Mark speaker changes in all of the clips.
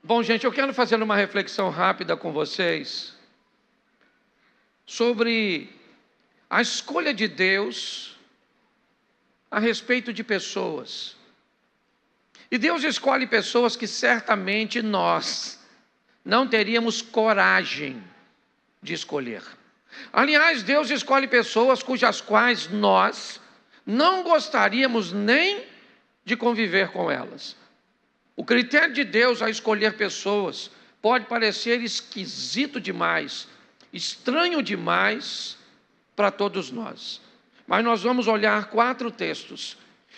Speaker 1: Bom, gente, eu quero fazer uma reflexão rápida com vocês sobre a escolha de Deus a respeito de pessoas. E Deus escolhe pessoas que certamente nós não teríamos coragem de escolher. Aliás, Deus escolhe pessoas cujas quais nós não gostaríamos nem de conviver com elas. O critério de Deus a escolher pessoas pode parecer esquisito demais, estranho demais para todos nós. Mas nós vamos olhar 4 textos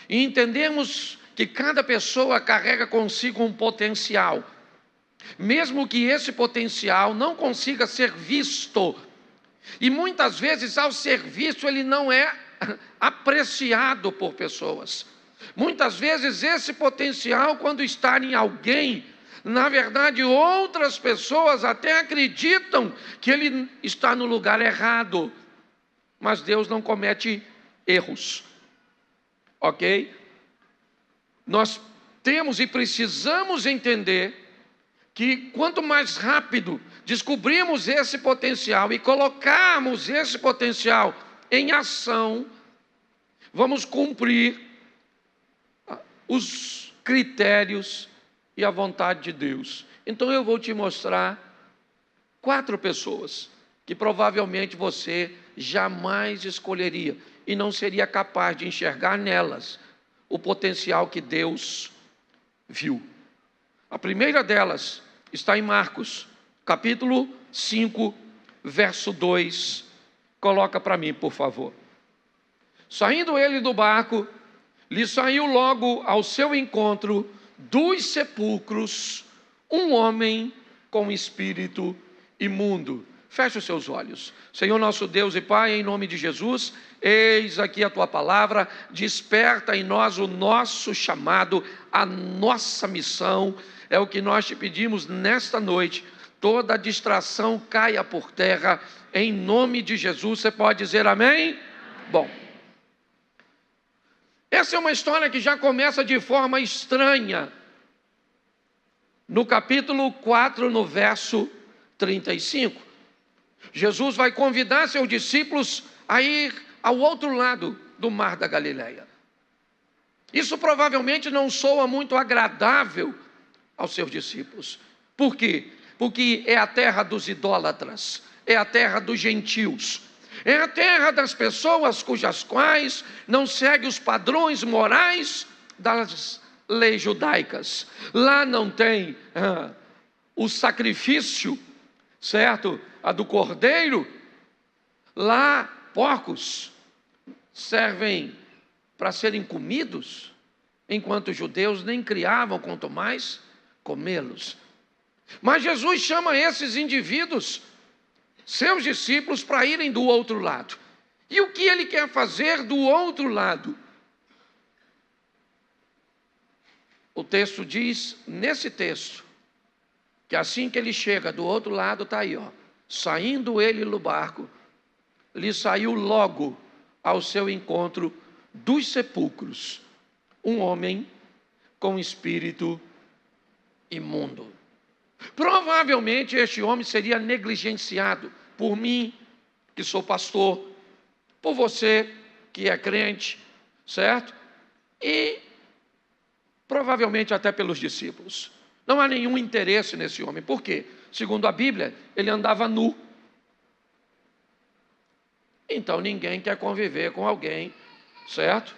Speaker 1: e entendemos que cada pessoa carrega consigo um potencial, mesmo que esse potencial não consiga ser visto. E muitas vezes, ao ser visto, ele não é apreciado por pessoas. Muitas vezes esse potencial, quando está em alguém, na verdade outras pessoas até acreditam que ele está no lugar errado, mas Deus não comete erros, ok? Nós temos e precisamos entender que quanto mais rápido descobrimos esse potencial e colocarmos esse potencial em ação, vamos cumprir os critérios e a vontade de Deus. Então eu vou te mostrar 4 pessoas que provavelmente você jamais escolheria e não seria capaz de enxergar nelas o potencial que Deus viu. A primeira delas está em Marcos, capítulo 5, verso 2. Coloca para mim, por favor. Saindo ele do barco, lhe saiu logo ao seu encontro dos sepulcros um homem com espírito imundo. Feche os seus olhos. Senhor nosso Deus e Pai, em nome de Jesus, eis aqui a Tua palavra, desperta em nós o nosso chamado, a nossa missão, é o que nós te pedimos nesta noite. Toda distração caia por terra, em nome de Jesus. Você pode dizer amém? Bom, essa é uma história que já começa de forma estranha. No capítulo 4, no verso 35, Jesus vai convidar seus discípulos a ir ao outro lado do mar da Galileia. Isso provavelmente não soa muito agradável aos seus discípulos. Por quê? Porque é a terra dos idólatras, é a terra dos gentios. É a terra das pessoas cujas quais não segue os padrões morais das leis judaicas. Lá não tem o sacrifício, certo? A do cordeiro. Lá porcos servem para serem comidos, enquanto os judeus nem criavam, quanto mais comê-los. Mas Jesus chama esses indivíduos, seus discípulos, para irem do outro lado. E o que ele quer fazer do outro lado? O texto diz, nesse texto, que assim que ele chega do outro lado, está aí, ó, saindo ele do barco, lhe saiu logo ao seu encontro dos sepulcros um homem com espírito imundo. Provavelmente este homem seria negligenciado por mim, que sou pastor, por você, que é crente, certo? E provavelmente até pelos discípulos. Não há nenhum interesse nesse homem. Por quê? Segundo a Bíblia, ele andava nu. Então ninguém quer conviver com alguém, certo?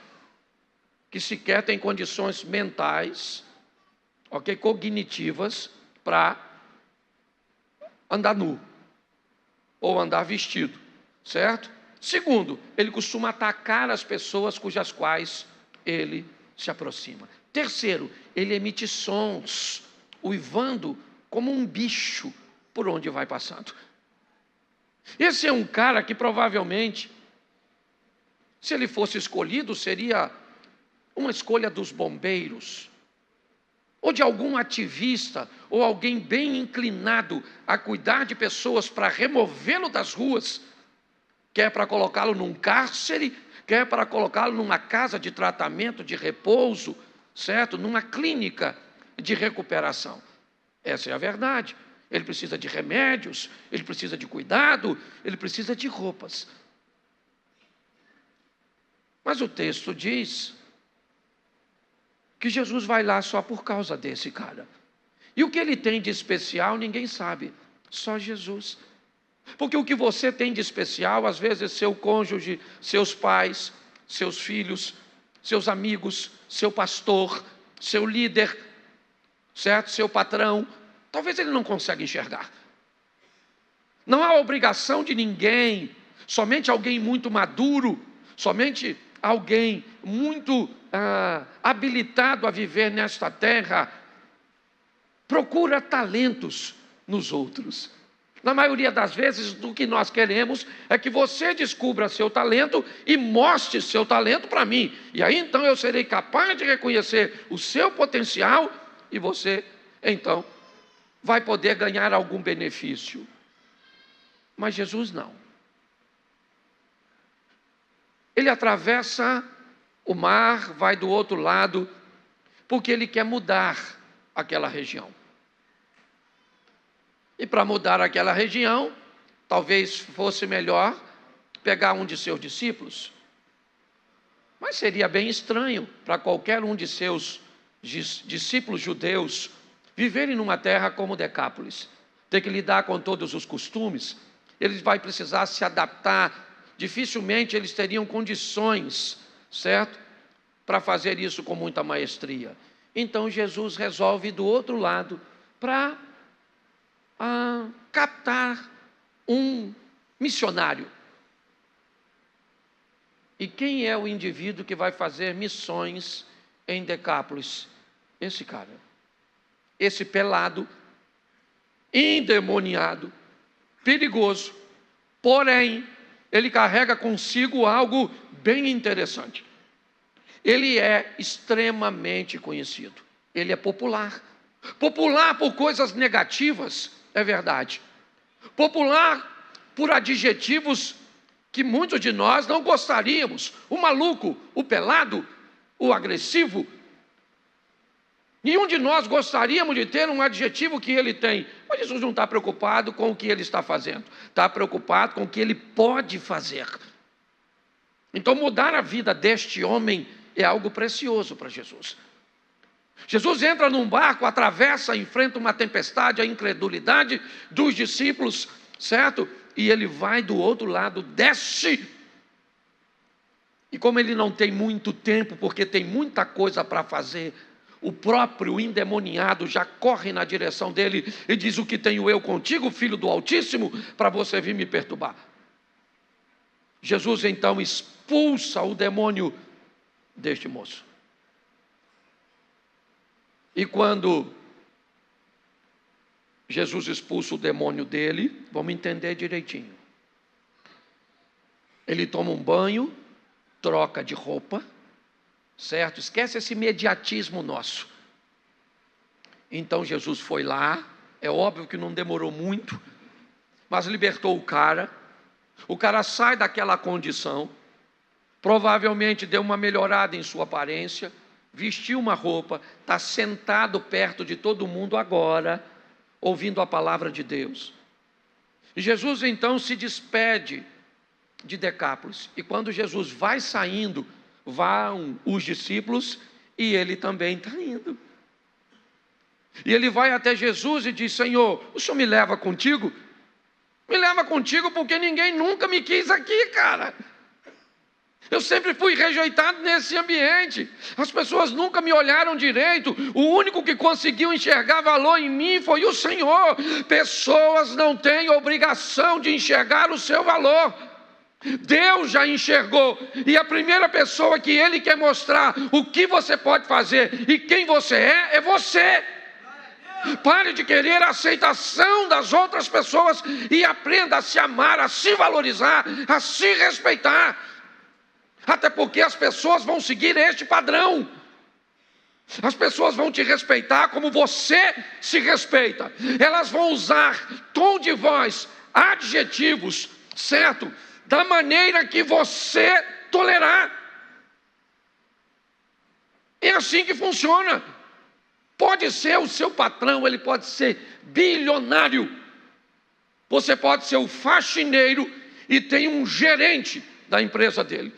Speaker 1: Que sequer tem condições mentais, ok, cognitivas, para andar nu ou andar vestido, certo? Segundo, ele costuma atacar as pessoas cujas quais ele se aproxima. Terceiro, ele emite sons, uivando como um bicho por onde vai passando. Esse é um cara que provavelmente, se ele fosse escolhido, seria uma escolha dos bombeiros, ou de algum ativista, ou alguém bem inclinado a cuidar de pessoas para removê-lo das ruas, quer para colocá-lo num cárcere, quer para colocá-lo numa casa de tratamento, de repouso, certo? Numa clínica de recuperação. Essa é a verdade. Ele precisa de remédios, ele precisa de cuidado, ele precisa de roupas. Mas o texto diz que Jesus vai lá só por causa desse cara. E o que ele tem de especial ninguém sabe, só Jesus. Porque o que você tem de especial, às vezes seu cônjuge, seus pais, seus filhos, seus amigos, seu pastor, seu líder, certo? Seu patrão, talvez ele não consiga enxergar. Não há obrigação de ninguém, somente alguém muito maduro, somente alguém muito habilitado a viver nesta terra, procura talentos nos outros. Na maioria das vezes, o que nós queremos é que você descubra seu talento e mostre seu talento para mim. E aí então eu serei capaz de reconhecer o seu potencial e você, então, vai poder ganhar algum benefício. Mas Jesus não. Ele atravessa o mar, vai do outro lado, porque ele quer mudar aquela região. E para mudar aquela região, talvez fosse melhor pegar um de seus discípulos. Mas seria bem estranho para qualquer um de seus discípulos judeus viverem numa terra como Decápolis, ter que lidar com todos os costumes. Eles vão precisar se adaptar. Dificilmente eles teriam condições, certo? Para fazer isso com muita maestria. Então Jesus resolve ir do outro lado para captar um missionário. E quem é o indivíduo que vai fazer missões em Decápolis? Esse cara. Esse pelado, endemoniado, perigoso, porém, ele carrega consigo algo bem interessante. Ele é extremamente conhecido. Ele é popular. Popular por coisas negativas, é verdade. Popular por adjetivos que muitos de nós não gostaríamos. O maluco, o pelado, o agressivo. Nenhum de nós gostaríamos de ter um adjetivo que ele tem. Mas Jesus não está preocupado com o que ele está fazendo. Está preocupado com o que ele pode fazer. Então mudar a vida deste homem é algo precioso para Jesus. Jesus entra num barco, atravessa, enfrenta uma tempestade, a incredulidade dos discípulos, certo? E ele vai do outro lado, desce. E como ele não tem muito tempo, porque tem muita coisa para fazer, o próprio endemoniado já corre na direção dele e diz: o que tenho eu contigo, filho do Altíssimo, para você vir me perturbar? Jesus então expulsa o demônio deste moço. E quando Jesus expulsa o demônio dele, vamos entender direitinho. Ele toma um banho, troca de roupa, certo? Esquece esse imediatismo nosso. Então Jesus foi lá, é óbvio que não demorou muito, mas libertou o cara. O cara sai daquela condição, provavelmente deu uma melhorada em sua aparência, vestiu uma roupa, está sentado perto de todo mundo agora, ouvindo a palavra de Deus. E Jesus então se despede de Decápolis. E quando Jesus vai saindo, vão os discípulos e ele também está indo. E ele vai até Jesus e diz: Senhor, o Senhor me leva contigo? Me leva contigo porque ninguém nunca me quis aqui, cara. Eu sempre fui rejeitado nesse ambiente. As pessoas nunca me olharam direito. O único que conseguiu enxergar valor em mim foi o Senhor. Pessoas não têm obrigação de enxergar o seu valor. Deus já enxergou. E a primeira pessoa que Ele quer mostrar o que você pode fazer e quem você é você. Pare de querer a aceitação das outras pessoas e aprenda a se amar, a se valorizar, a se respeitar. Até porque as pessoas vão seguir este padrão. As pessoas vão te respeitar como você se respeita. Elas vão usar tom de voz, adjetivos, certo? Da maneira que você tolerar. É assim que funciona. Pode ser o seu patrão, ele pode ser bilionário. Você pode ser o faxineiro e tem um gerente da empresa dele.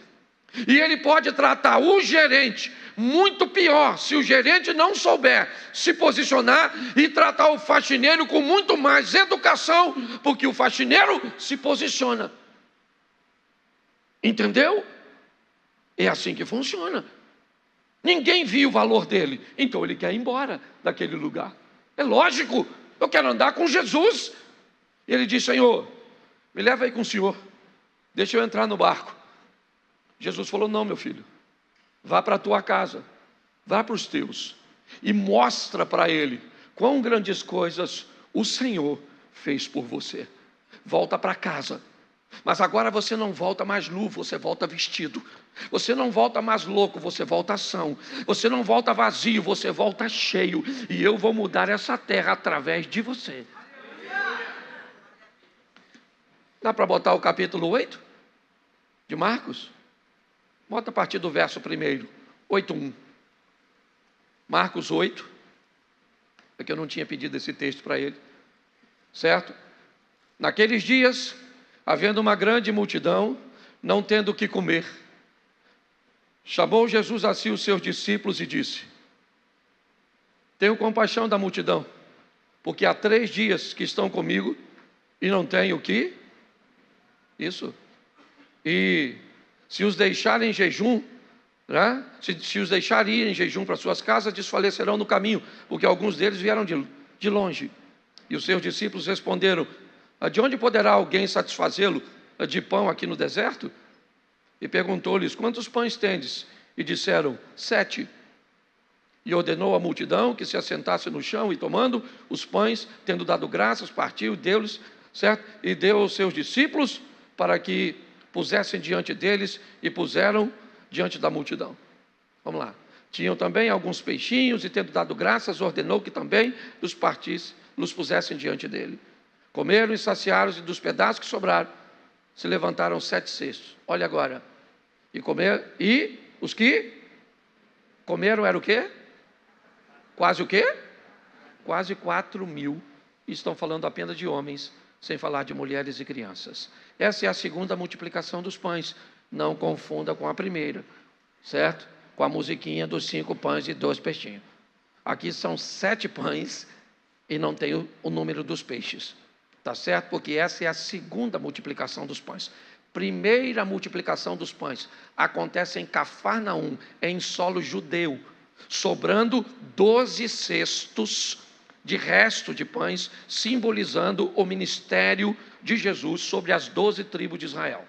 Speaker 1: E ele pode tratar o gerente muito pior se o gerente não souber se posicionar e tratar o faxineiro com muito mais educação, porque o faxineiro se posiciona. Entendeu? É assim que funciona. Ninguém viu o valor dele, então ele quer ir embora daquele lugar. É lógico, eu quero andar com Jesus. Ele diz: Senhor, me leva aí com o Senhor, deixa eu entrar no barco. Jesus falou: não, meu filho, vá para a tua casa, vá para os teus e mostra para ele quão grandes coisas o Senhor fez por você. Volta para casa. Mas agora você não volta mais nu, você volta vestido. Você não volta mais louco, você volta são. Você não volta vazio, você volta cheio. E eu vou mudar essa terra através de você. Dá para botar o capítulo 8 de Marcos? Bota a partir do verso 1, 8:1. Marcos 8. É que eu não tinha pedido esse texto para ele. Certo? Naqueles dias, havendo uma grande multidão, não tendo o que comer, chamou Jesus a si os seus discípulos e disse: tenho compaixão da multidão, porque há 3 dias que estão comigo e não têm o que? Isso. E se os deixarem em jejum, né? se os deixarem ir em jejum para suas casas, desfalecerão no caminho, porque alguns deles vieram de longe. E os seus discípulos responderam: de onde poderá alguém satisfazê-lo de pão aqui no deserto? E perguntou-lhes: quantos pães tendes? E disseram: 7. E ordenou à multidão que se assentasse no chão, e tomando os pães, tendo dado graças, partiu, deu-lhes, certo? E deu aos seus discípulos para que pusessem diante deles, e puseram diante da multidão. Vamos lá. Tinham também alguns peixinhos, e tendo dado graças, ordenou que também os partisse, nos pusessem diante dele. Comeram e saciaram-se, e dos pedaços que sobraram, se levantaram 7 cestos. Olha agora. E comeram, e os que comeram era o quê? Quase o quê? Quase 4.000. Estão falando apenas de homens, sem falar de mulheres e crianças. Essa é a segunda multiplicação dos pães. Não confunda com a primeira, certo? Com a musiquinha dos 5 pães e 2 peixinhos. Aqui são 7 pães e não tem o número dos peixes. Tá certo? Porque essa é a segunda multiplicação dos pães. Primeira multiplicação dos pães acontece em Cafarnaum, em solo judeu, sobrando 12 cestos de resto de pães, simbolizando o ministério de Jesus sobre as 12 tribos de Israel.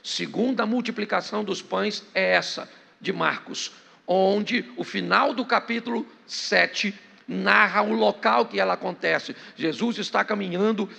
Speaker 1: Segunda multiplicação dos pães é essa, de Marcos, onde o final do capítulo 7 narra o local que ela acontece. Jesus está caminhando,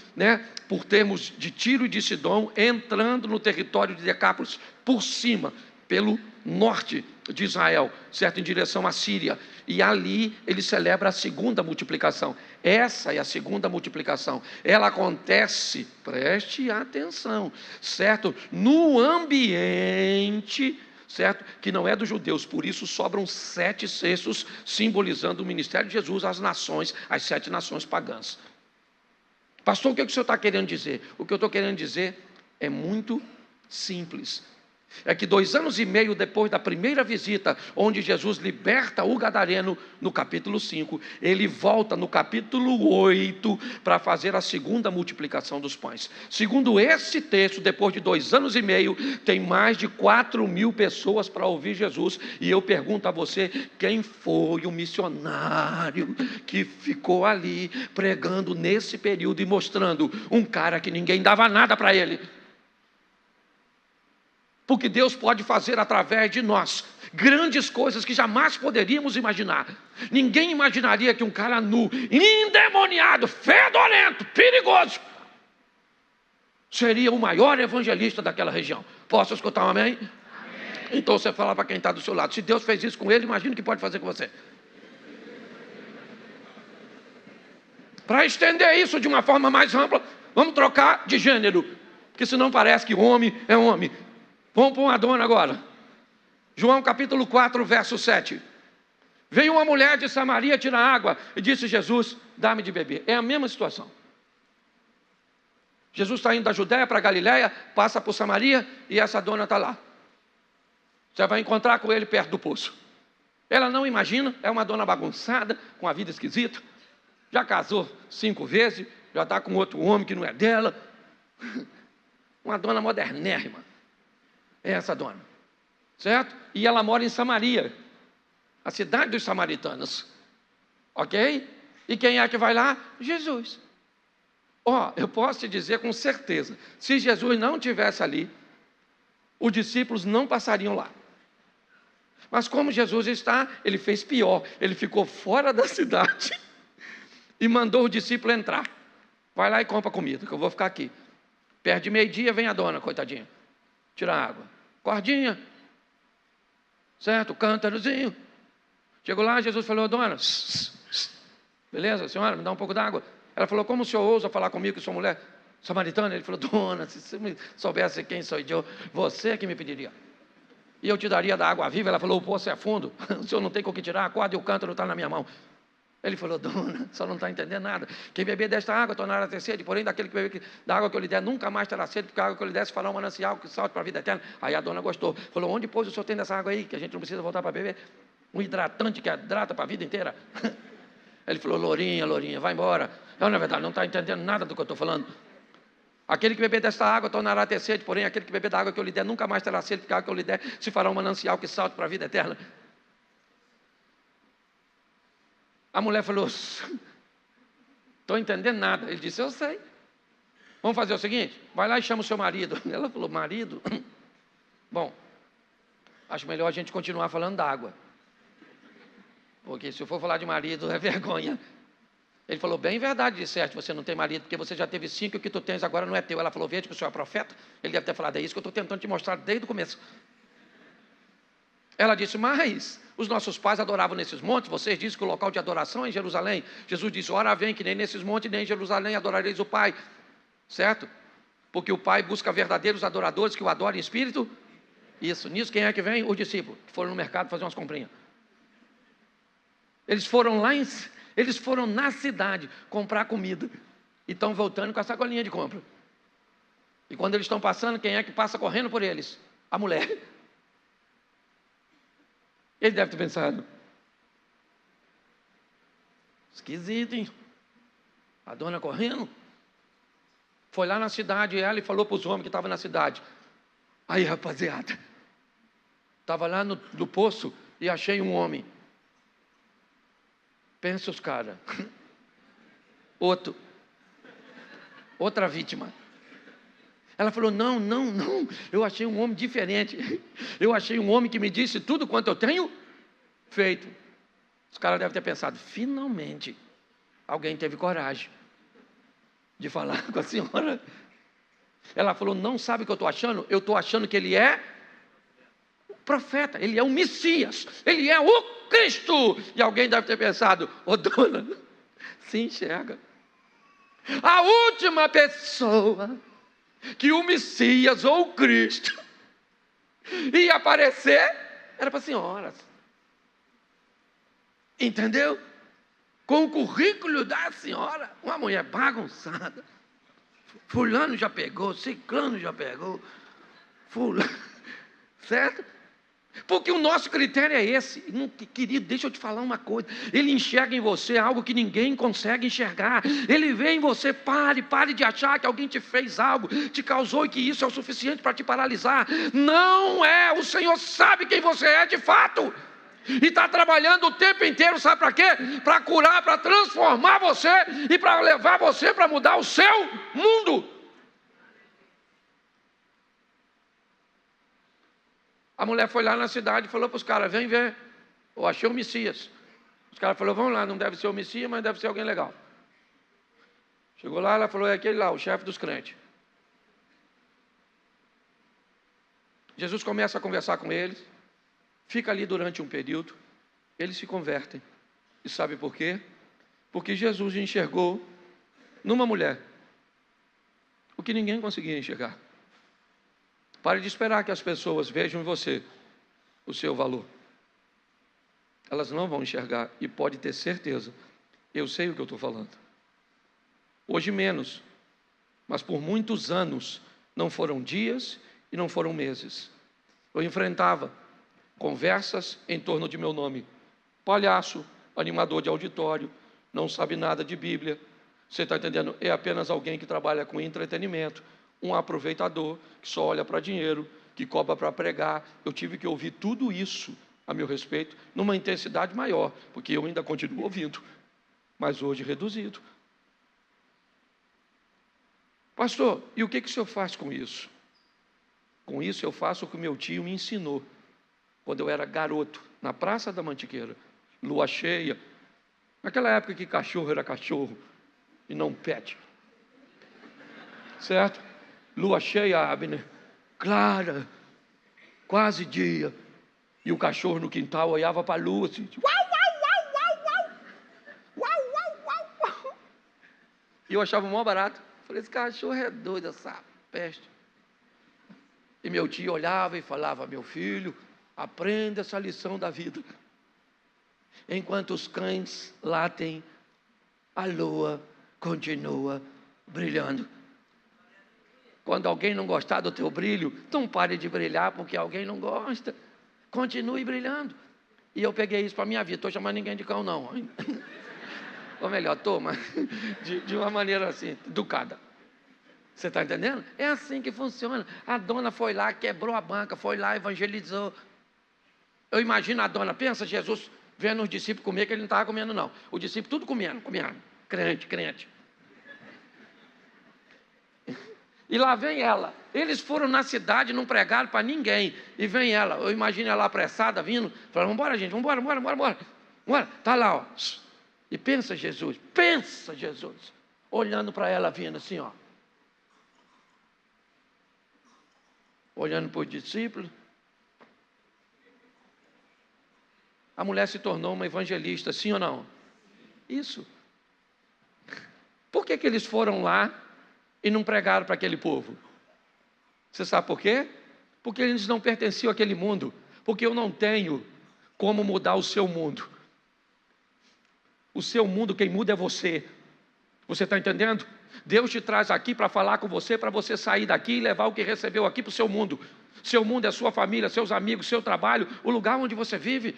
Speaker 1: por termos de Tiro e de Sidom, entrando no território de Decápolis por cima, pelo norte de Israel, certo? Em direção à Síria. E ali ele celebra a segunda multiplicação. Essa é a segunda multiplicação. Ela acontece, preste atenção, certo? No ambiente, certo? Que não é dos judeus, por isso sobram 7 cestos, simbolizando o ministério de Jesus às nações, às 7 nações pagãs. Pastor, o que o senhor está querendo dizer? O que eu estou querendo dizer é muito simples. É que 2 anos e meio depois da primeira visita, onde Jesus liberta o gadareno no capítulo 5, ele volta no capítulo 8 para fazer a segunda multiplicação dos pães. Segundo esse texto, depois de 2 anos e meio, tem mais de 4.000 pessoas para ouvir Jesus. E eu pergunto a você, quem foi o missionário que ficou ali pregando nesse período e mostrando um cara que ninguém dava nada para ele? Porque Deus pode fazer através de nós grandes coisas que jamais poderíamos imaginar. Ninguém imaginaria que um cara nu, endemoniado, fedorento, perigoso, seria o maior evangelista daquela região. Posso escutar um amém? Amém. Então você fala para quem está do seu lado: se Deus fez isso com ele, imagina o que pode fazer com você. Para estender isso de uma forma mais ampla, vamos trocar de gênero, porque senão parece que homem é homem. Vamos para uma dona agora. João capítulo 4, verso 7. Veio uma mulher de Samaria tirar água e disse: Jesus, dá-me de beber. É a mesma situação. Jesus está indo da Judéia para a Galiléia, passa por Samaria e essa dona está lá. Você vai encontrar com ele perto do poço. Ela não imagina, é uma dona bagunçada, com a vida esquisita, já casou 5 vezes, já está com outro homem que não é dela. Uma dona modernérrima. É essa dona. Certo? E ela mora em Samaria, a cidade dos samaritanos. Ok? E quem é que vai lá? Jesus. Eu posso te dizer com certeza, se Jesus não estivesse ali, os discípulos não passariam lá. Mas como Jesus está, ele fez pior. Ele ficou fora da cidade e mandou o discípulo entrar. Vai lá e compra comida, que eu vou ficar aqui. Perto de meio-dia vem a dona, coitadinha, tirar água. Cordinha, certo? Cântarozinho. Chegou lá, Jesus falou: dona, beleza, senhora, me dá um pouco d'água. Ela falou: como o senhor ousa falar comigo que sou mulher samaritana? Ele falou: dona, se você me soubesse quem sou eu, você é que me pediria. E eu te daria da água viva. Ela falou: o poço é fundo, o senhor não tem com o que tirar, a corda e o cântaro está na minha mão. Ele falou: dona, só não está entendendo nada. Quem beber desta água tornará a ter sede, porém daquele que beber da água que eu lhe der nunca mais terá sede, porque a água que eu lhe der se fará um manancial que salte para a vida eterna. Aí a dona gostou, falou: onde pois o senhor tem dessa água aí, que a gente não precisa voltar para beber? Um hidratante que hidrata para a vida inteira. Ele falou: lourinha, vai embora. Não, na verdade, não está entendendo nada do que eu estou falando. Aquele que beber desta água tornará a ter sede, porém aquele que beber da água que eu lhe der nunca mais terá sede, porque a água que eu lhe der se fará um manancial que salte para a vida eterna. A mulher falou: estou entendendo nada. Ele disse: eu sei. Vamos fazer o seguinte, vai lá e chama o seu marido. Ela falou: marido? Bom, acho melhor a gente continuar falando da água, porque se eu for falar de marido é vergonha. Ele falou: bem verdade, disseste, você não tem marido, porque você já teve 5 e o que tu tens agora não é teu. Ela falou: veja que o senhor é profeta. Ele deve ter falado: é isso que eu estou tentando te mostrar desde o começo. Ela disse: mas os nossos pais adoravam nesses montes, vocês dizem que o local de adoração é em Jerusalém. Jesus disse: ora vem que nem nesses montes, nem em Jerusalém adorareis o Pai. Certo? Porque o Pai busca verdadeiros adoradores que o adorem em espírito. Isso, nisso quem é que vem? Os discípulos, que foram no mercado fazer umas comprinhas. Eles foram na cidade comprar comida e estão voltando com a sacolinha de compra. E quando eles estão passando, quem é que passa correndo por eles? A mulher. Ele deve ter pensado: esquisito, hein? A dona correndo. Foi lá na cidade ela e falou para os homens que estavam na cidade: aí, rapaziada, estava lá no poço e achei um homem. Pensa os caras. Outra vítima. Ela falou: não, eu achei um homem diferente. Eu achei um homem que me disse tudo quanto eu tenho feito. Os caras devem ter pensado: finalmente alguém teve coragem de falar com a senhora. Ela falou: não sabe o que eu estou achando? Eu estou achando que ele é o profeta, ele é o Messias, ele é o Cristo. E alguém deve ter pensado: ô dona, se enxerga. A última pessoa que o Messias ou o Cristo ia aparecer era para a senhora. Entendeu? Com o currículo da senhora, uma mulher bagunçada. Fulano já pegou, ciclano já pegou, fulano, certo? Porque o nosso critério é esse. Querido, deixa eu te falar uma coisa. Ele enxerga em você algo que ninguém consegue enxergar. Ele vê em você: pare de achar que alguém te fez algo, te causou e que isso é o suficiente para te paralisar. Não é, o Senhor sabe quem você é de fato. E está trabalhando o tempo inteiro, sabe para quê? Para curar, para transformar você e para levar você para mudar o seu mundo. A mulher foi lá na cidade e falou para os caras: vem ver, eu achei o Messias. Os caras falaram: vamos lá, não deve ser o Messias, mas deve ser alguém legal. Chegou lá, ela falou: é aquele lá, o chefe dos crentes. Jesus começa a conversar com eles, fica ali durante um período, eles se convertem. E sabe por quê? Porque Jesus enxergou numa mulher o que ninguém conseguia enxergar. Pare de esperar que as pessoas vejam em você o seu valor. elas não vão enxergar, e pode ter certeza, eu sei o que eu estou falando. Hoje menos, mas por muitos anos, não foram dias e não foram meses, eu enfrentava conversas em torno de meu nome: palhaço, animador de auditório, não sabe nada de Bíblia. Você está entendendo? É apenas alguém que trabalha com entretenimento, um aproveitador, que só olha para dinheiro, que cobra para pregar. Eu tive que ouvir tudo isso a meu respeito, numa intensidade maior, porque eu ainda continuo ouvindo, mas hoje reduzido. Pastor, e o que o senhor faz com isso? Com isso eu faço o que o meu tio me ensinou, quando eu era garoto, na Praça da Mantiqueira, lua cheia, naquela época que cachorro era cachorro, e não pet, certo? Lua cheia, Abner, clara, quase dia, e o cachorro no quintal olhava para a lua assim, uau, uau, uau, uau, uau, uau, uau, uau, uau. E eu achava o maior barato. Falei, esse cachorro é doido, essa peste. E meu tio olhava e falava: meu filho, aprenda essa lição da vida. Enquanto os cães latem, a lua continua brilhando. Quando alguém não gostar do teu brilho, não pare de brilhar porque alguém não gosta. Continue brilhando. E eu peguei isso para a minha vida. Estou chamando ninguém de cão, não. Ou melhor, estou, mas de uma maneira assim, educada. Você está entendendo? É assim que funciona. A dona foi lá, quebrou a banca, foi lá, evangelizou. Eu imagino a dona, pensa, Jesus vendo os discípulos comer, que ele não estava comendo, não. Os discípulos tudo comendo. Crente. E lá vem ela. Eles foram na cidade, não pregaram para ninguém. E vem ela. Eu imagino ela apressada, vindo. Falando, vamos embora, gente, vamos embora. Está lá, ó. E pensa Jesus. Olhando para ela, vindo assim, ó. Olhando para os discípulos. A mulher se tornou uma evangelista, sim ou não? Isso. Por que eles foram lá e não pregaram para aquele povo? Você sabe por quê? Porque eles não pertenciam àquele mundo. Porque eu não tenho como mudar o seu mundo. O seu mundo, quem muda é você. Você está entendendo? Deus te traz aqui para falar com você, para você sair daqui e levar o que recebeu aqui para o seu mundo. Seu mundo é sua família, seus amigos, seu trabalho, o lugar onde você vive.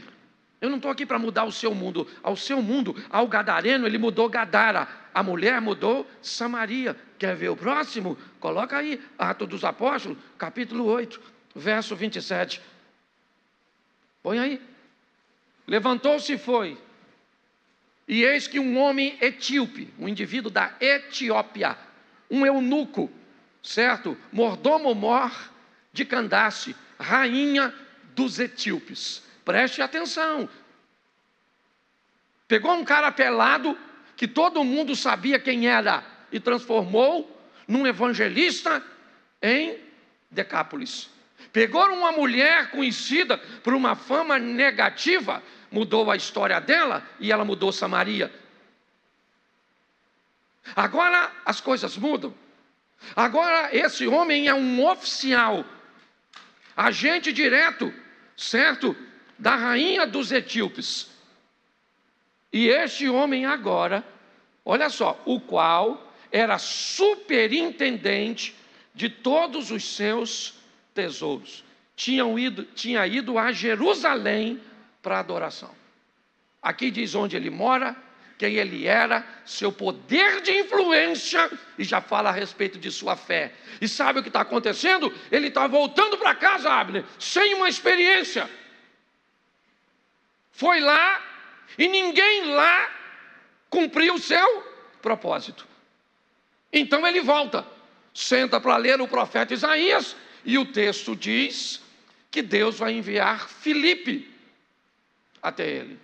Speaker 1: Eu não estou aqui para mudar o seu mundo. Ao seu mundo, ao gadareno, ele mudou Gadara. A mulher mudou Samaria. Quer ver o próximo? Coloca aí, Atos dos Apóstolos, capítulo 8, verso 27. Põe aí. Levantou-se e foi. E eis que um homem etíope, um indivíduo da Etiópia, um eunuco, certo? Mordomo-mor de Candace, rainha dos etíopes. Preste atenção. Pegou um cara pelado, que todo mundo sabia quem era, e transformou num evangelista em Decápolis. Pegou uma mulher conhecida por uma fama negativa, mudou a história dela e ela mudou Samaria. Agora as coisas mudam. Agora esse homem é um oficial, agente direto, certo? Da rainha dos etíopes. E este homem agora, olha só, o qual era superintendente de todos os seus tesouros. Tinha ido a Jerusalém para adoração. Aqui diz onde ele mora, quem ele era, seu poder de influência, e já fala a respeito de sua fé. E sabe o que está acontecendo? Ele está voltando para casa, Abner, sem uma experiência. Foi lá, e ninguém lá cumpriu o seu propósito. Então ele volta, senta para ler o profeta Isaías, e o texto diz que Deus vai enviar Filipe até ele.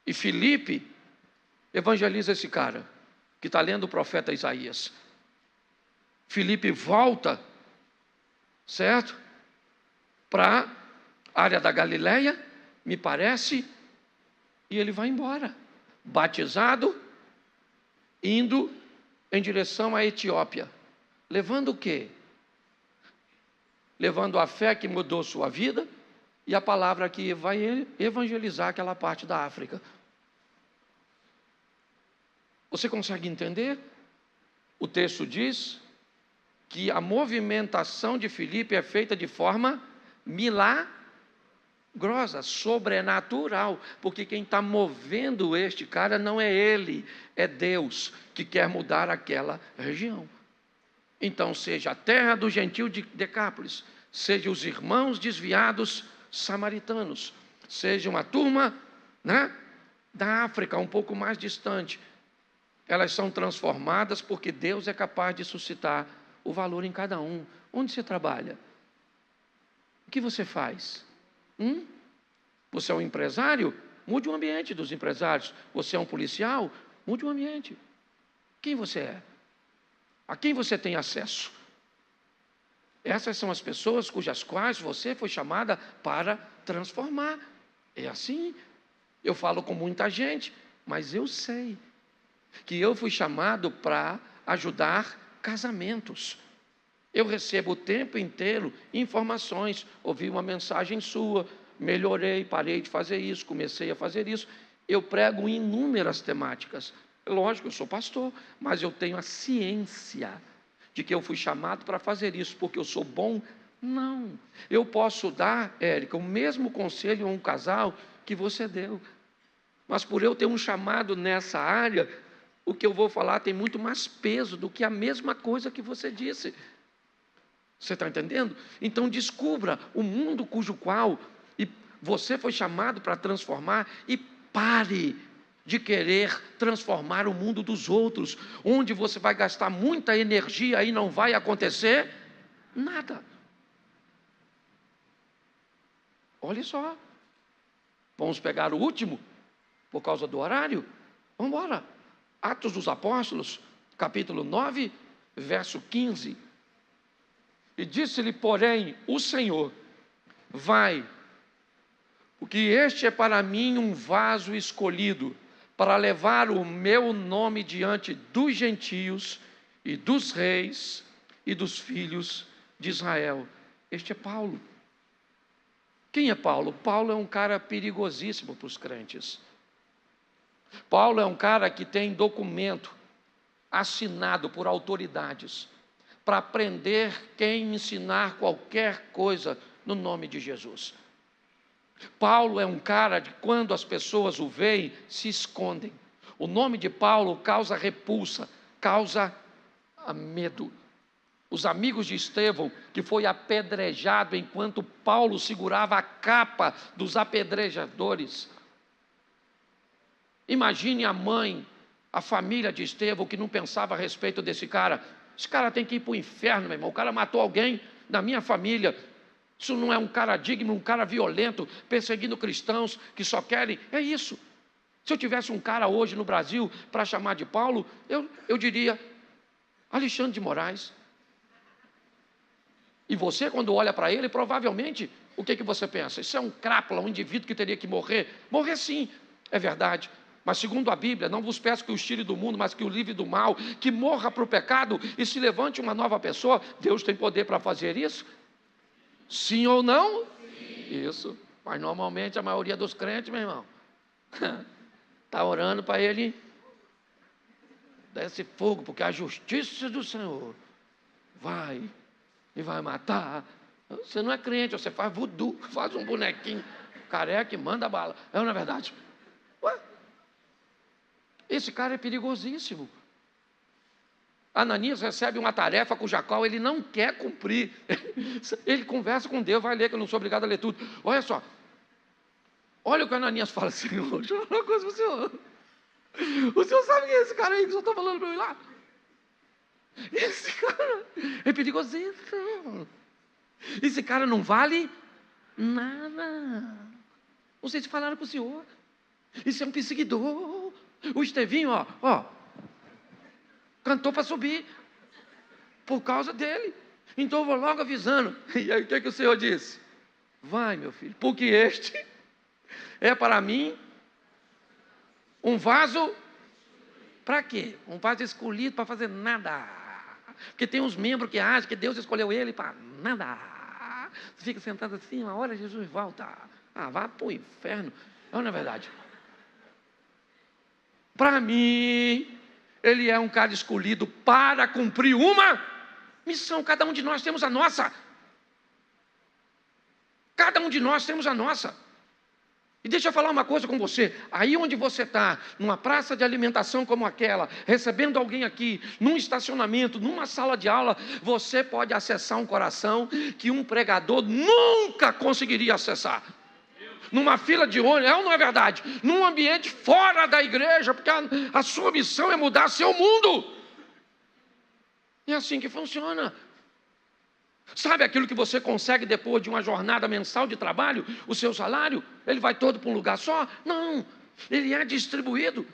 Speaker 1: E Filipe evangeliza esse cara, que está lendo o profeta Isaías. Filipe volta, certo? Para a área da Galileia, me parece, e ele vai embora, batizado, indo em direção à Etiópia. Levando o quê? Levando a fé que mudou sua vida, E a palavra aqui vai evangelizar aquela parte da África. Você consegue entender? O texto diz que a movimentação de Filipe é feita de forma milagrosa, sobrenatural, porque quem está movendo este cara não é ele, é Deus que quer mudar aquela região. Então, seja a terra do gentil de Decápolis, seja os irmãos desviados samaritanos, seja uma turma, né, da África, um pouco mais distante, elas são transformadas porque Deus é capaz de suscitar o valor em cada um. Onde você trabalha? O que você faz? Você é um empresário? Mude o ambiente dos empresários. Você é um policial? Mude o ambiente. Quem você é? A quem você tem acesso? Essas são as pessoas cujas quais você foi chamada para transformar. É assim. Eu falo com muita gente, mas eu sei que eu fui chamado para ajudar casamentos. Eu recebo o tempo inteiro informações. Ouvi uma mensagem sua, melhorei, parei de fazer isso, comecei a fazer isso. Eu prego inúmeras temáticas. Lógico, eu sou pastor, mas eu tenho a ciência de que eu fui chamado para fazer isso, porque eu sou bom? Não. Eu posso dar, Érica, o mesmo conselho a um casal que você deu. Mas por eu ter um chamado nessa área, o que eu vou falar tem muito mais peso do que a mesma coisa que você disse. Você está entendendo? Então descubra o mundo cujo qual você foi chamado para transformar e pare de querer transformar o mundo dos outros, onde você vai gastar muita energia e não vai acontecer nada. Olha só. Vamos pegar o último, por causa do horário? Vamos embora. Atos dos Apóstolos, capítulo 9, verso 15. E disse-lhe, porém, o Senhor: vai, porque este é para mim um vaso escolhido, para levar o meu nome diante dos gentios e dos reis e dos filhos de Israel. Este é Paulo. Quem é Paulo? Paulo é um cara perigosíssimo para os crentes. Paulo é um cara que tem documento assinado por autoridades para prender quem ensinar qualquer coisa no nome de Jesus. Paulo é um cara que, quando as pessoas o veem, se escondem. O nome de Paulo causa repulsa, causa medo. Os amigos de Estevão, que foi apedrejado enquanto Paulo segurava a capa dos apedrejadores. Imagine a mãe, a família de Estevão, que não pensava a respeito desse cara. Esse cara tem que ir para o inferno, meu irmão. O cara matou alguém da minha família. Isso não é um cara digno, um cara violento, perseguindo cristãos que só querem. É isso. Se eu tivesse um cara hoje no Brasil para chamar de Paulo, eu diria Alexandre de Moraes. E você, quando olha para ele, provavelmente, o que você pensa? Isso é um crápula, um indivíduo que teria que morrer. Morrer sim, é verdade. Mas segundo a Bíblia, não vos peço que os tire do mundo, mas que o livre do mal, que morra para o pecado e se levante uma nova pessoa. Deus tem poder para fazer isso? Sim ou não? Sim. Isso. Mas normalmente a maioria dos crentes, meu irmão, está orando para ele desce fogo, porque a justiça do Senhor vai e vai matar. Você não é crente, você faz voodoo, faz um bonequinho careca e manda bala. É ou não é verdade? Ué? Esse cara é perigosíssimo. Ananias recebe uma tarefa com Jacó, ele não quer cumprir. Ele conversa com Deus, vai ler, que eu não sou obrigado a ler tudo. Olha só. Olha o que Ananias fala, Senhor. Deixa eu falar uma coisa para o Senhor. O Senhor sabe quem é esse cara aí que o Senhor está falando para eu ir lá? Esse cara é perigosíssimo. Esse cara não vale nada. Não sei se falaram para o Senhor. Isso é um perseguidor. O Estevinho, ó, cantou para subir por causa dele. Então eu vou logo avisando. E aí o que o Senhor disse? Vai, meu filho, porque este é para mim um vaso. Para quê? Um vaso escolhido para fazer nada. Porque tem uns membros que acham que Deus escolheu ele para nada. Você fica sentado assim, uma hora Jesus volta. Vá para o inferno. Não é verdade? Para mim, ele é um cara escolhido para cumprir uma missão. Cada um de nós temos a nossa. Cada um de nós temos a nossa. E deixa eu falar uma coisa com você, aí onde você está, numa praça de alimentação como aquela, recebendo alguém aqui, num estacionamento, numa sala de aula, você pode acessar um coração que um pregador nunca conseguiria acessar. Numa fila de ônibus, é ou não é verdade? Num ambiente fora da igreja, porque a sua missão é mudar seu mundo. É assim que funciona. Sabe aquilo que você consegue depois de uma jornada mensal de trabalho? O seu salário, ele vai todo para um lugar só? Não, ele é distribuído.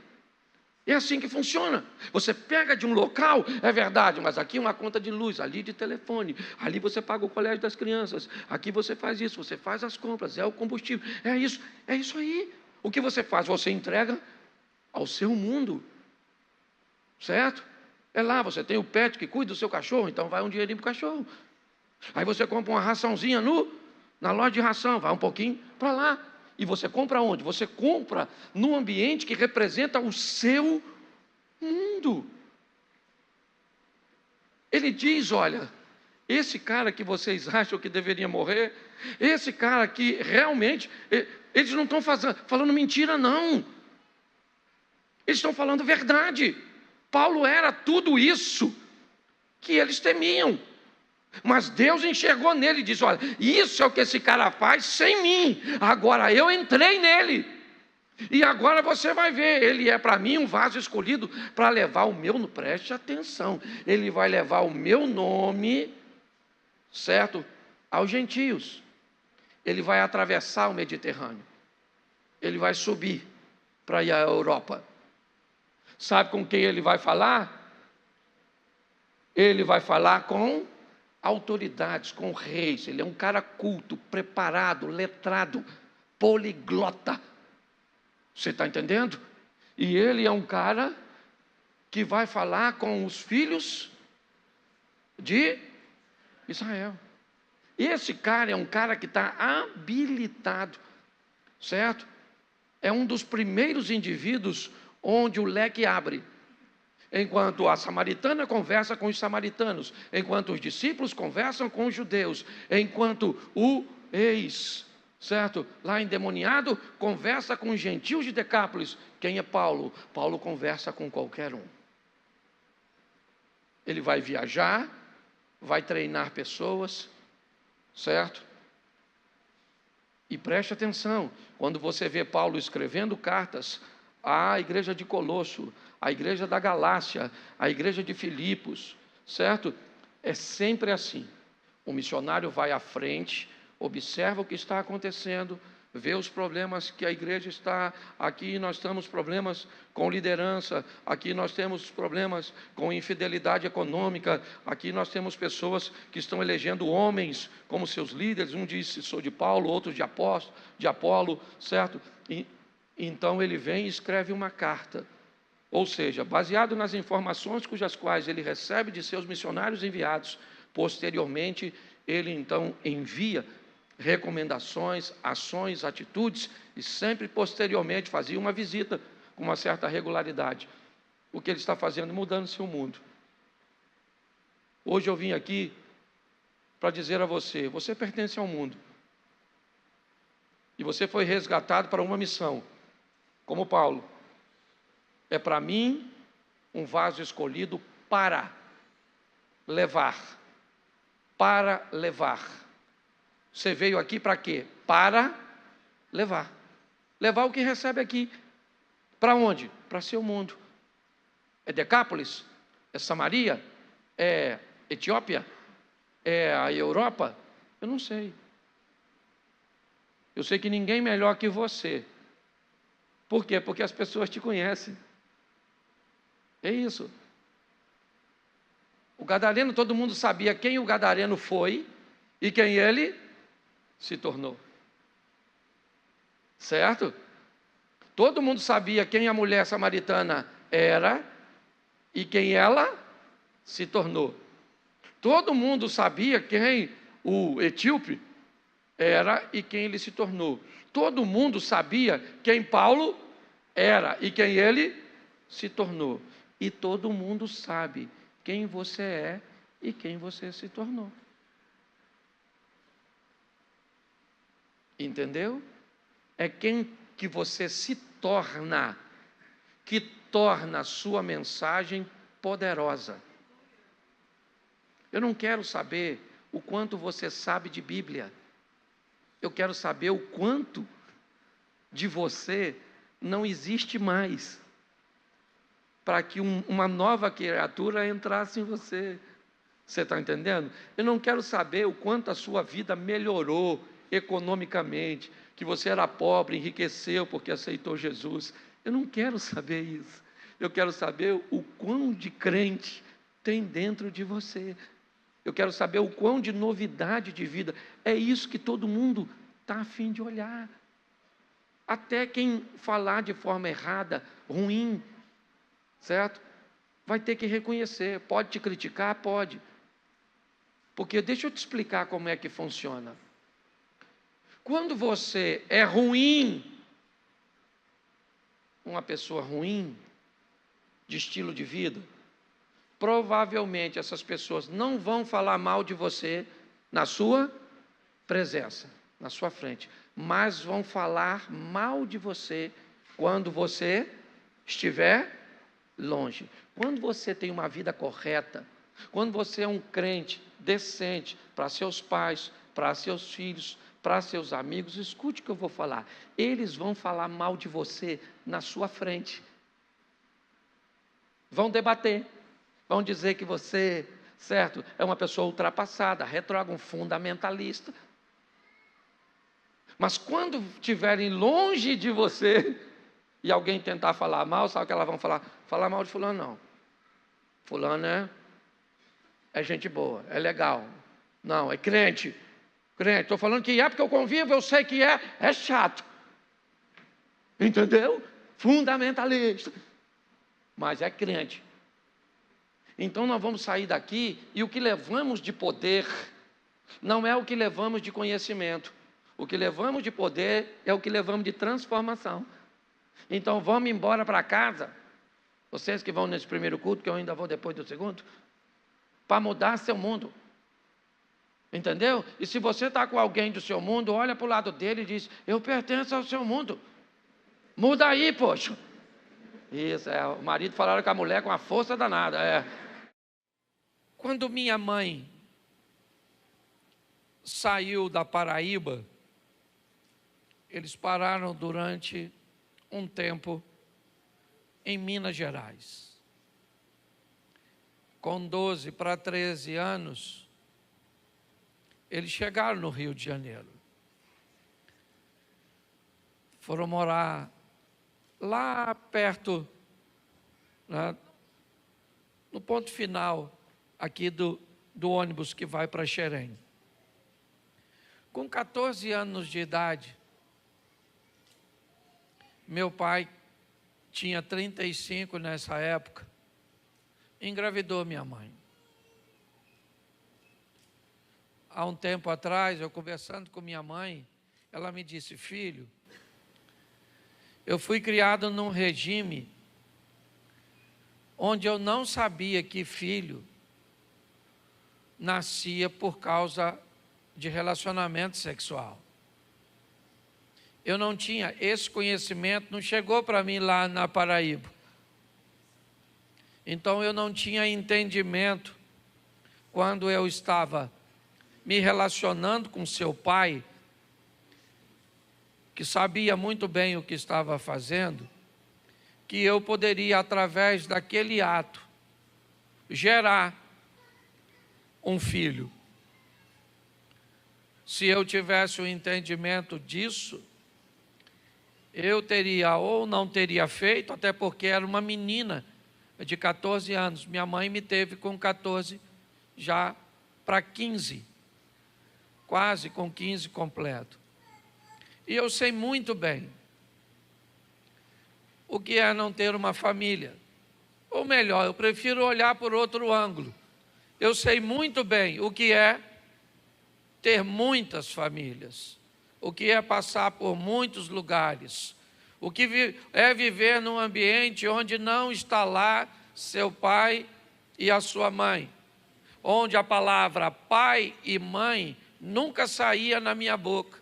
Speaker 1: É assim que funciona. Você pega de um local, é verdade, mas aqui uma conta de luz, ali de telefone, ali você paga o colégio das crianças, aqui você faz isso, você faz as compras, é o combustível, é isso aí. O que você faz? Você entrega ao seu mundo, certo? É lá, você tem o pet que cuida do seu cachorro, então vai um dinheirinho para o cachorro. Aí você compra uma raçãozinha na loja de ração, vai um pouquinho para lá. E você compra onde? Você compra num ambiente que representa o seu mundo. Ele diz, olha, esse cara que vocês acham que deveria morrer, esse cara que realmente, eles não estão falando mentira não. Eles estão falando verdade. Paulo era tudo isso que eles temiam. Mas Deus enxergou nele e disse, olha, isso é o que esse cara faz sem mim. Agora eu entrei nele. E agora você vai ver, ele é para mim um vaso escolhido para levar o meu, preste atenção, ele vai levar o meu nome, certo, aos gentios. Ele vai atravessar o Mediterrâneo. Ele vai subir para ir à Europa. Sabe com quem ele vai falar? Ele vai falar com autoridades, com reis. Ele é um cara culto, preparado, letrado, poliglota. Você está entendendo? E ele é um cara que vai falar com os filhos de Israel. Esse cara é um cara que está habilitado, certo? É um dos primeiros indivíduos onde o leque abre. Enquanto a samaritana conversa com os samaritanos, enquanto os discípulos conversam com os judeus, enquanto o certo, lá endemoniado, conversa com os gentios de Decápolis. Quem é Paulo? Paulo conversa com qualquer um. Ele vai viajar, vai treinar pessoas, certo? E preste atenção, quando você vê Paulo escrevendo cartas à igreja de Colosso, à igreja da Galácia, à igreja de Filipos, certo? É sempre assim. O missionário vai à frente, observa o que está acontecendo, vê os problemas que a igreja está. Aqui nós temos problemas com liderança, aqui nós temos problemas com infidelidade econômica, aqui nós temos pessoas que estão elegendo homens como seus líderes. Um diz, sou de Paulo, outro de Apolo, certo? E então ele vem e escreve uma carta. Ou seja, baseado nas informações cujas quais ele recebe de seus missionários enviados, posteriormente ele então envia recomendações, ações, atitudes, e sempre posteriormente fazia uma visita com uma certa regularidade. O que ele está fazendo? Mudando seu mundo. Hoje eu vim aqui para dizer a você, você pertence ao mundo. E você foi resgatado para uma missão, como Paulo. É para mim um vaso escolhido para levar. Para levar. Você veio aqui para quê? Para levar. Levar o que recebe aqui. Para onde? Para seu mundo. É Decápolis? É Samaria? É Etiópia? É a Europa? Eu não sei. Eu sei que ninguém melhor que você. Por quê? Porque as pessoas te conhecem. É isso. O gadareno, todo mundo sabia quem o gadareno foi e quem ele se tornou. Certo? Todo mundo sabia quem a mulher samaritana era e quem ela se tornou. Todo mundo sabia quem o etíope era e quem ele se tornou. Todo mundo sabia quem Paulo era e quem ele se tornou. E todo mundo sabe quem você é e quem você se tornou. Entendeu? É quem que você se torna, que torna a sua mensagem poderosa. Eu não quero saber o quanto você sabe de Bíblia. Eu quero saber o quanto de você não existe mais, para que uma nova criatura entrasse em você. Você está entendendo? Eu não quero saber o quanto a sua vida melhorou economicamente, que você era pobre, enriqueceu porque aceitou Jesus. Eu não quero saber isso. Eu quero saber o quão de crente tem dentro de você. Eu quero saber o quão de novidade de vida. É isso que todo mundo está a fim de olhar. Até quem falar de forma errada, ruim, certo? Vai ter que reconhecer. Pode te criticar? Pode. Porque deixa eu te explicar como é que funciona. Quando você é ruim, uma pessoa ruim, de estilo de vida, provavelmente essas pessoas não vão falar mal de você na sua presença, na sua frente, mas vão falar mal de você quando você estiver longe. Quando você tem uma vida correta, quando você é um crente decente para seus pais, para seus filhos, para seus amigos, escute o que eu vou falar. Eles vão falar mal de você na sua frente. Vão debater. Vão dizer que você, certo, é uma pessoa ultrapassada, retrógrado, um fundamentalista. Mas quando estiverem longe de você e alguém tentar falar mal, sabe o que elas vão falar? Falar mal de fulano não. Fulano é gente boa, é legal. Não, é crente. Crente, estou falando que é porque eu convivo, eu sei que é chato. Entendeu? Fundamentalista. Mas é crente. Então nós vamos sair daqui e o que levamos de poder não é o que levamos de conhecimento. O que levamos de poder é o que levamos de transformação. Então vamos embora para casa, vocês que vão nesse primeiro culto, que eu ainda vou depois do segundo, para mudar seu mundo. Entendeu? E se você está com alguém do seu mundo, olha para o lado dele e diz: eu pertenço ao seu mundo. Muda aí, poxa. Isso, o marido falaram com a mulher com a força danada. Quando minha mãe saiu da Paraíba, eles pararam durante um tempo em Minas Gerais. Com 12 para 13 anos, eles chegaram no Rio de Janeiro. Foram morar lá perto, né, no ponto final aqui do ônibus que vai para Xerém. Com 14 anos de idade, meu pai tinha 35 nessa época, engravidou minha mãe. Há um tempo atrás, eu conversando com minha mãe, ela me disse: filho, eu fui criado num regime onde eu não sabia que filho nascia por causa de relacionamento sexual. Eu não tinha esse conhecimento, não chegou para mim lá na Paraíba. Então eu não tinha entendimento quando eu estava me relacionando com seu pai, que sabia muito bem o que estava fazendo, que eu poderia, através daquele ato, gerar um filho. Se eu tivesse o entendimento disso, eu teria ou não teria feito, até porque era uma menina de 14 anos. Minha mãe me teve com 14, já para 15, quase com 15 completo. E eu sei muito bem o que é não ter uma família. Ou melhor, eu prefiro olhar por outro ângulo. Eu sei muito bem o que é ter muitas famílias, o que é passar por muitos lugares, o que é viver num ambiente onde não está lá seu pai e a sua mãe, onde a palavra pai e mãe nunca saía na minha boca,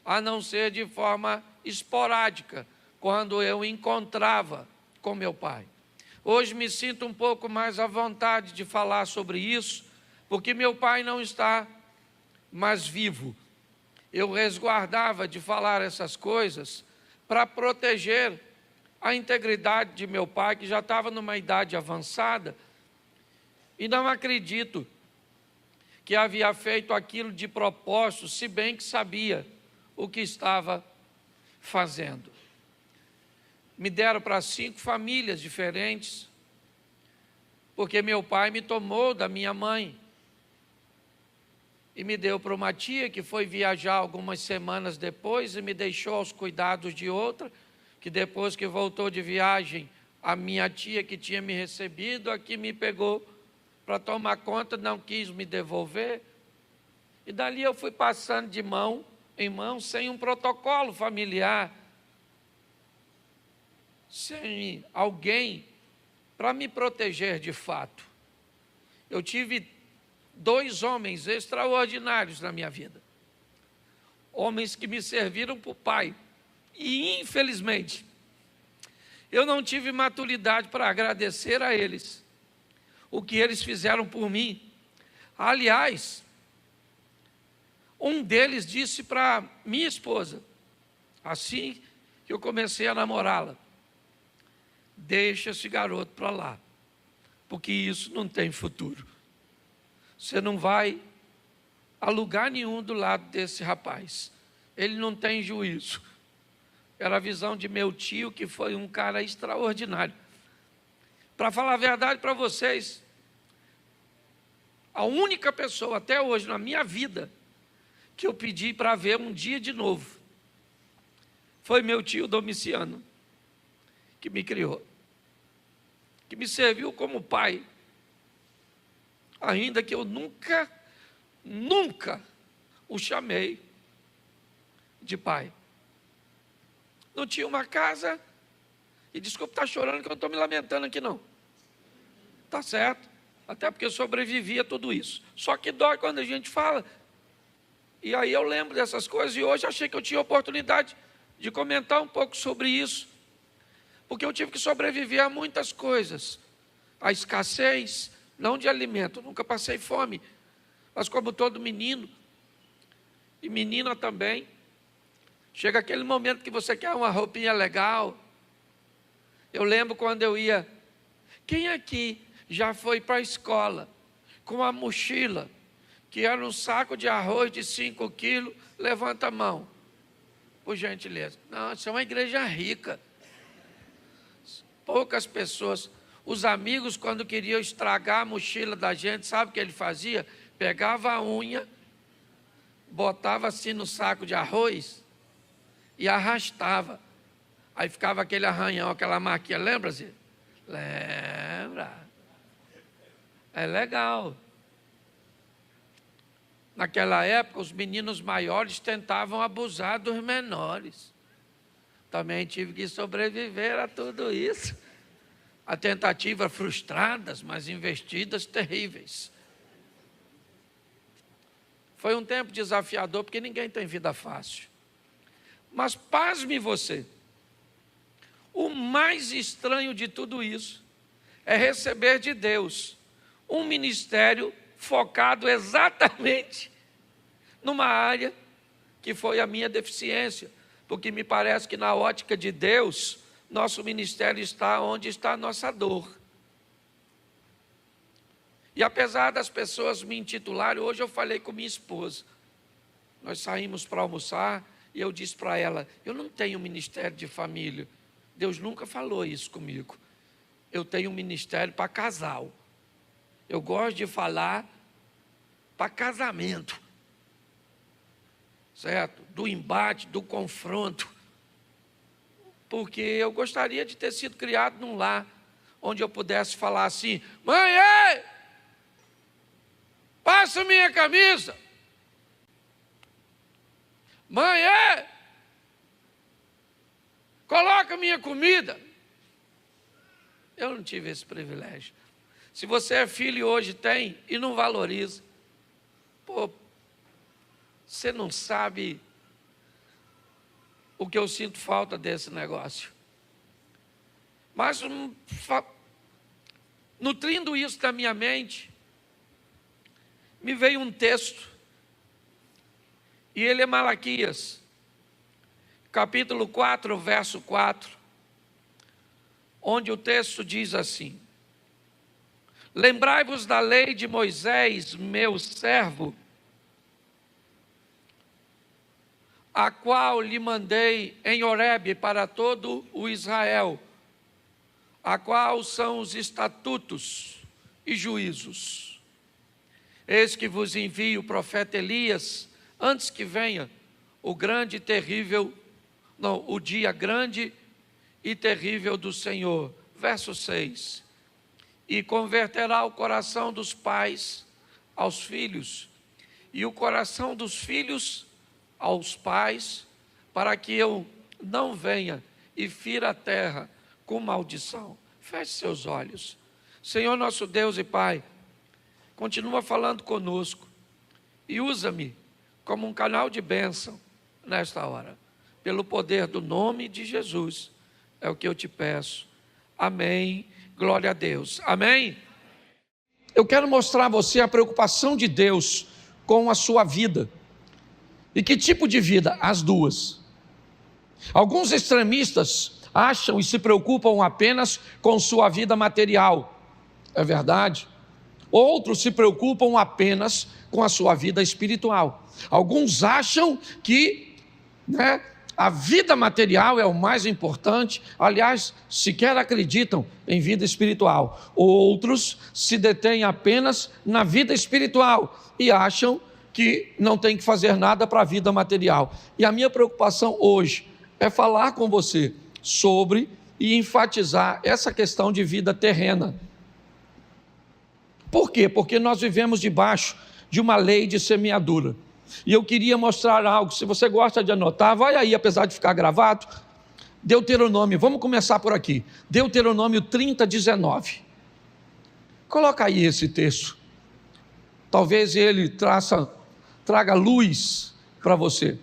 Speaker 1: a não ser de forma esporádica, quando eu encontrava com meu pai. Hoje me sinto um pouco mais à vontade de falar sobre isso, porque meu pai não está mais vivo. Eu resguardava de falar essas coisas para proteger a integridade de meu pai, que já estava numa idade avançada, e não acredito que havia feito aquilo de propósito, se bem que sabia o que estava fazendo. Me deram para 5 famílias diferentes, porque meu pai me tomou da minha mãe e me deu para uma tia que foi viajar algumas semanas depois e me deixou aos cuidados de outra, que depois que voltou de viagem, a minha tia que tinha me recebido, aqui me pegou para tomar conta, não quis me devolver, e dali eu fui passando de mão em mão, sem um protocolo familiar, sem alguém para me proteger de fato. Eu tive 2 homens extraordinários na minha vida, homens que me serviram para o pai, e infelizmente eu não tive maturidade para agradecer a eles o que eles fizeram por mim. Aliás, um deles disse para minha esposa, assim que eu comecei a namorá-la: deixa esse garoto para lá, porque isso não tem futuro. Você não vai a lugar nenhum do lado desse rapaz. Ele não tem juízo. Era a visão de meu tio, que foi um cara extraordinário. Para falar a verdade para vocês, a única pessoa até hoje na minha vida que eu pedi para ver um dia de novo foi meu tio Domiciano, que me criou, que me serviu como pai, ainda que eu nunca o chamei de pai. Não tinha uma casa, e desculpa estar chorando que eu não estou me lamentando aqui não, está certo, até porque eu sobrevivi a tudo isso, só que dói quando a gente fala, e aí eu lembro dessas coisas, e hoje achei que eu tinha oportunidade de comentar um pouco sobre isso, porque eu tive que sobreviver a muitas coisas, a escassez, não de alimento, nunca passei fome, mas como todo menino, e menina também, chega aquele momento que você quer uma roupinha legal. Eu lembro quando eu ia, quem aqui já foi para a escola com a mochila, que era um saco de arroz de 5 quilos, levanta a mão, por gentileza. Não, isso é uma igreja rica, poucas pessoas. Os amigos, quando queriam estragar a mochila da gente, sabe o que ele fazia? Pegava a unha, botava assim no saco de arroz e arrastava. Aí ficava aquele arranhão, aquela marquinha, lembra-se? Lembra? É legal. Naquela época, os meninos maiores tentavam abusar dos menores. Também tive que sobreviver a tudo isso. A tentativas frustradas, mas investidas terríveis. Foi um tempo desafiador, porque ninguém tem vida fácil. Mas pasme você, o mais estranho de tudo isso é receber de Deus um ministério focado exatamente numa área que foi a minha deficiência, porque me parece que na ótica de Deus, nosso ministério está onde está a nossa dor. E apesar das pessoas me intitularem, hoje eu falei com minha esposa, nós saímos para almoçar, e eu disse para ela, eu não tenho ministério de família, Deus nunca falou isso comigo, eu tenho um ministério para casal, eu gosto de falar para casamento, certo? Do embate, do confronto, porque eu gostaria de ter sido criado num lar, onde eu pudesse falar assim, mãe, ei, passa minha camisa, Mãe, coloca minha comida. Eu não tive esse privilégio. Se você é filho e hoje tem e não valoriza, você não sabe o que eu sinto falta desse negócio. Mas nutrindo isso da minha mente, me veio um texto, e ele é Malaquias, capítulo 4, verso 4, onde o texto diz assim: lembrai-vos da lei de Moisés, meu servo, a qual lhe mandei em Horebe para todo o Israel, a qual são os estatutos e juízos. Eis que vos envio o profeta Elias, antes que venha o dia grande e terrível do Senhor. Verso 6. E converterá o coração dos pais aos filhos, e o coração dos filhos aos pais, para que eu não venha e fira a terra com maldição. Feche seus olhos. Senhor nosso Deus e Pai, continua falando conosco e usa-me como um canal de bênção nesta hora, pelo poder do nome de Jesus, é o que eu te peço. Amém, glória a Deus, amém? Eu quero mostrar a você a preocupação de Deus com a sua vida. E que tipo de vida? As duas. Alguns extremistas acham e se preocupam apenas com sua vida material, é verdade? Outros se preocupam apenas com a sua vida espiritual. Alguns acham que a vida material é o mais importante, aliás, sequer acreditam em vida espiritual. Outros se detêm apenas na vida espiritual e acham que não tem que fazer nada para a vida material. E a minha preocupação hoje é falar com você sobre e enfatizar essa questão de vida terrena. Por quê? Porque nós vivemos debaixo de uma lei de semeadura. E eu queria mostrar algo, se você gosta de anotar, vai aí, apesar de ficar gravado, Deuteronômio, vamos começar por aqui, Deuteronômio 30, 19. Coloca aí esse texto, talvez ele traga luz para você.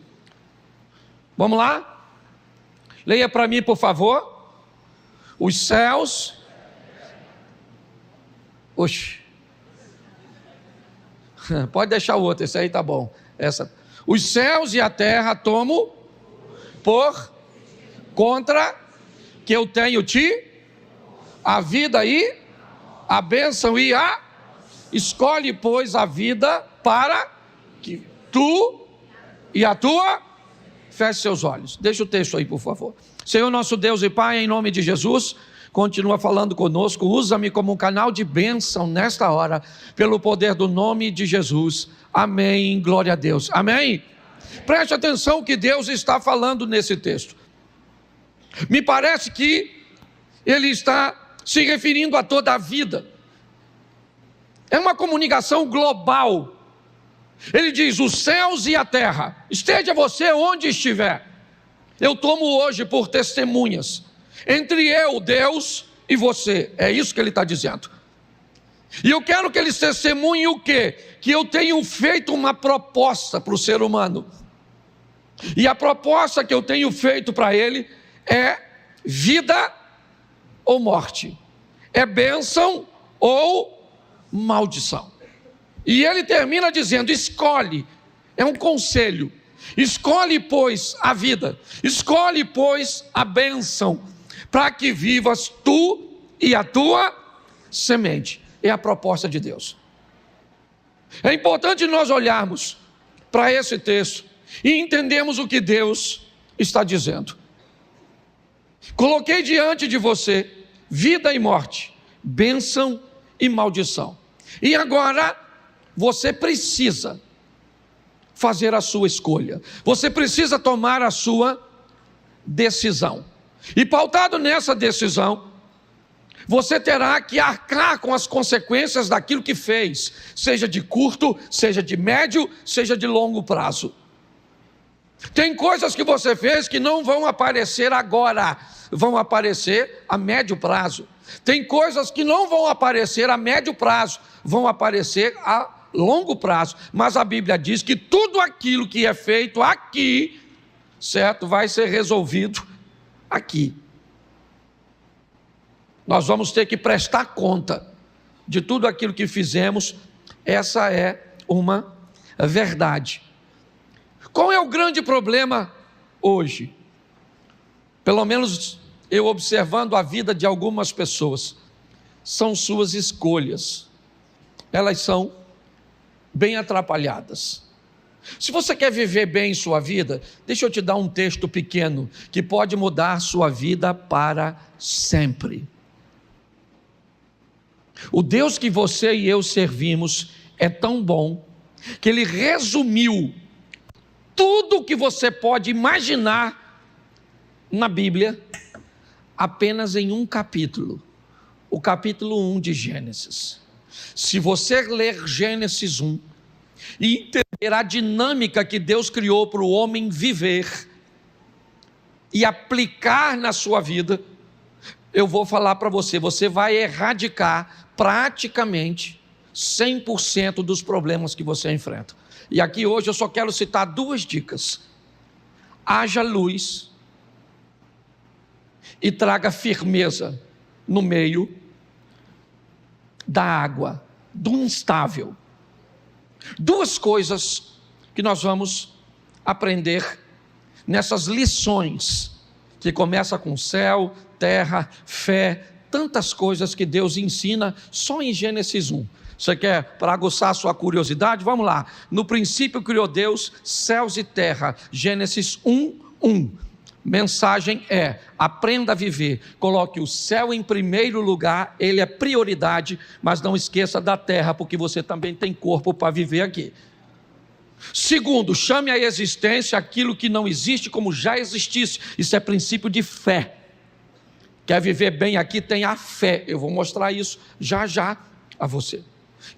Speaker 1: Vamos lá? Leia para mim, por favor. Os céus... Pode deixar o outro, esse aí tá bom. Os céus e a terra tomo por contra que eu tenho a vida e a bênção e a... Escolhe, pois, a vida para que tu e a tua... Feche seus olhos, deixa o texto aí, por favor. Senhor nosso Deus e Pai, em nome de Jesus, continua falando conosco, usa-me como um canal de bênção nesta hora, pelo poder do nome de Jesus. Amém, glória a Deus, amém? Preste atenção o que Deus está falando nesse texto. Me parece que Ele está se referindo a toda a vida. É uma comunicação global. Ele diz, os céus e a terra, esteja você onde estiver, eu tomo hoje por testemunhas, entre eu, Deus, e você. É isso que ele está dizendo. E eu quero que eles testemunhem o quê? Que eu tenho feito uma proposta para o ser humano. E a proposta que eu tenho feito para ele é vida ou morte, é bênção ou maldição. E ele termina dizendo, escolhe, é um conselho, escolhe, pois, a vida, escolhe, pois, a bênção, para que vivas tu e a tua semente. É a proposta de Deus. É importante nós olharmos para esse texto e entendermos o que Deus está dizendo. Coloquei diante de você vida e morte, bênção e maldição. E agora você precisa fazer a sua escolha. Você precisa tomar a sua decisão. E pautado nessa decisão, você terá que arcar com as consequências daquilo que fez, seja de curto, seja de médio, seja de longo prazo. Tem coisas que você fez que não vão aparecer agora, vão aparecer a médio prazo. Tem coisas que não vão aparecer a médio prazo, vão aparecer a longo prazo. Mas a Bíblia diz que tudo aquilo que é feito aqui, certo, vai ser resolvido aqui. Nós vamos ter que prestar conta de tudo aquilo que fizemos. Essa é uma verdade. Qual é o grande problema hoje? Pelo menos eu observando a vida de algumas pessoas, são suas escolhas. Elas são bem atrapalhadas. Se você quer viver bem sua vida, deixa eu te dar um texto pequeno que pode mudar sua vida para sempre. O Deus que você e eu servimos é tão bom que Ele resumiu tudo o que você pode imaginar na Bíblia apenas em um capítulo, o capítulo 1 de Gênesis. Se você ler Gênesis 1 e entender a dinâmica que Deus criou para o homem viver e aplicar na sua vida, eu vou falar para você, você vai erradicar praticamente 100% dos problemas que você enfrenta. E aqui hoje eu só quero citar 2 dicas. Haja luz e traga firmeza no meio da água, do instável. 2 coisas que nós vamos aprender nessas lições, que começa com céu, terra, fé, tantas coisas que Deus ensina só em Gênesis 1. Você quer, para aguçar a sua curiosidade? Vamos lá. No princípio criou Deus céus e terra. Gênesis 1:1. Mensagem é: aprenda a viver. Coloque o céu em primeiro lugar, ele é prioridade, mas não esqueça da terra, porque você também tem corpo para viver aqui. Segundo, chame à existência aquilo que não existe como já existisse. Isso é princípio de fé. Quer viver bem aqui? Tenha fé. Eu vou mostrar isso já já a você.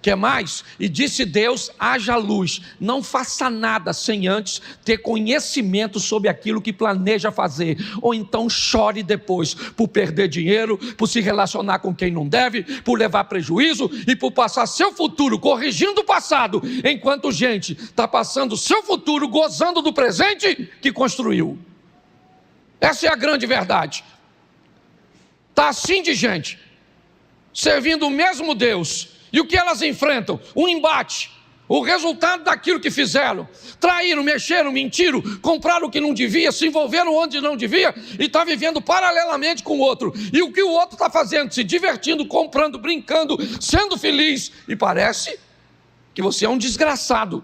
Speaker 1: Quer mais? E disse Deus: haja luz. Não faça nada sem antes ter conhecimento sobre aquilo que planeja fazer. Ou então chore depois por perder dinheiro, por se relacionar com quem não deve, por levar prejuízo e por passar seu futuro corrigindo o passado, enquanto gente está passando seu futuro gozando do presente que construiu. Essa é a grande verdade. Está assim de gente, servindo o mesmo Deus. E o que elas enfrentam? Um embate, o resultado daquilo que fizeram. Traíram, mexeram, mentiram, compraram o que não devia, se envolveram onde não devia e está vivendo paralelamente com o outro. E o que o outro está fazendo? Se divertindo, comprando, brincando, sendo feliz. E parece que você é um desgraçado.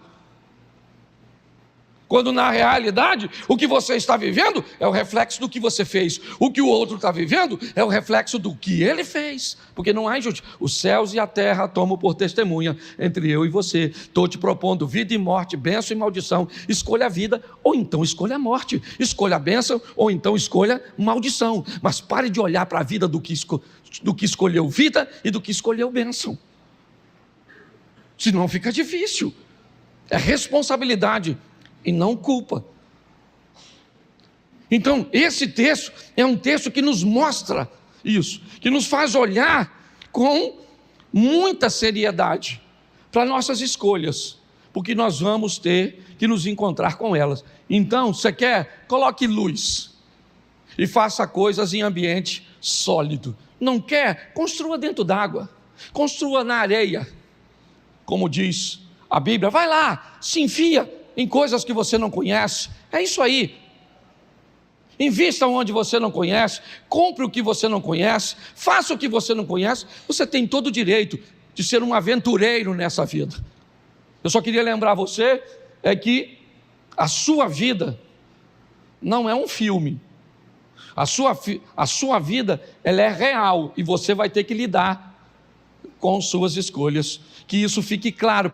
Speaker 1: Quando na realidade, o que você está vivendo é o reflexo do que você fez. O que o outro está vivendo é o reflexo do que ele fez. Porque não há injustiça. Os céus e a terra tomam por testemunha entre eu e você. Estou te propondo vida e morte, bênção e maldição. Escolha a vida ou então escolha a morte. Escolha a bênção ou então escolha maldição. Mas pare de olhar para a vida do que escolheu vida e do que escolheu bênção. Senão fica difícil. É responsabilidade e não culpa. Então, esse texto é um texto que nos mostra isso, que nos faz olhar com muita seriedade para nossas escolhas, porque nós vamos ter que nos encontrar com elas. Então, você quer? Coloque luz e faça coisas em ambiente sólido. Não quer? Construa dentro d'água, construa na areia, como diz a Bíblia. Vai lá, se enfia em coisas que você não conhece. É isso aí. Invista onde você não conhece, compre o que você não conhece, faça o que você não conhece. Você tem todo o direito de ser um aventureiro nessa vida. Eu só queria lembrar você que a sua vida não é um filme. A sua vida, ela é real e você vai ter que lidar com suas escolhas. Que isso fique claro.